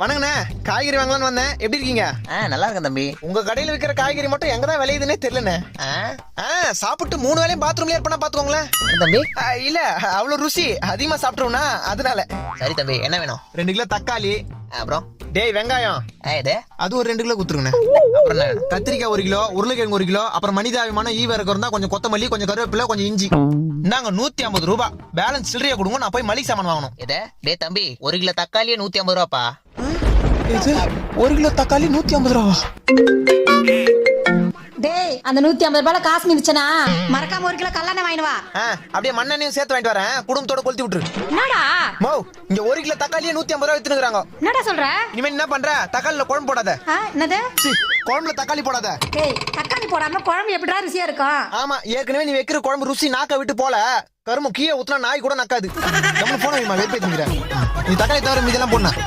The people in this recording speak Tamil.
வணங்கண்ணே, காய்கறி வாங்கலாம்னு வந்தேன். எப்படி இருக்கீங்க? நல்லா இருக்கேன் தம்பி. உங்க கடையில விக்கிற காய்கறி மட்டும் எங்கதான் விளையுதுன்னே தெரியலண்ணே. சாப்பிட்டு 3 வேளையும் பாத்ரூம்லயே இருப்பா பாத்துக்கோங்களேன். தம்பி இல்ல அவ்வளவு ருசி அதிகமா சாப்பிட்டுருவோம்னா அதனால. சரி தம்பி, என்ன வேணும்? 2 கிலோ தக்காளி, அப்புறம் டேய் வெங்காயம் அது ஒரு 2 கிலோ குத்துருங்கண்ணே. அப்புறம் என்ன வேணும்? கத்திரிக்காய் 1 கிலோ, உருளைக்கிழங்கு 1 கிலோ, அப்புறம் மனிதாபிமான ஈவரகம் இருந்தா கொஞ்சம் கொத்தமல்லி, கொஞ்சம் கருவேப்பிலை, கொஞ்சம் இஞ்சி. இந்தாங்க 150 ரூபாய். பேலன்ஸ் சில்லறையா கொடுங்க, நான் போய் மளிகை சாமான் வாங்கணும். டே தம்பி, 1 கிலோ தக்காளியே 150 ரூபாப்பா. இது 1 கிலோ தக்காளி 150 ரூபா. டேய், அந்த 150 ரூபாய் காசு மிச்சனா மறக்காம 1 கிலோ கல்லெண்ணெய் வாங்கிட்டு வா. அப்படியே மண்ணெண்ணையும் சேர்த்து வாங்கிட்டு வரேன். குடும்பத்தோட கொளுத்தி விட்டுரு. என்னடா மோ, இங்க 1 கிலோ தக்காளியே 150 ரூபாய் வித்துனுக்குறாங்க. என்னடா சொல்ற? இனிமே என்ன பண்ற? தக்காளில குழம்பு போடாத. என்னது? குழம்புல தக்காளி போடாத. டேய், தக்காளி போடாம குழம்பு எப்படிடா ருசியா இருக்கும்? ஆமா, ஏற்கனவே நீ வைக்கிற குழம்பு ருசி நாக்க விட்டு போல. கரும்பு கீழே ஊத்துனா நாய் கூட நக்காது. நம்ம போன வெறுப்பேத்துங்கிற. நீ தக்காளி தவிர மீதெல்லாம் போடணும்.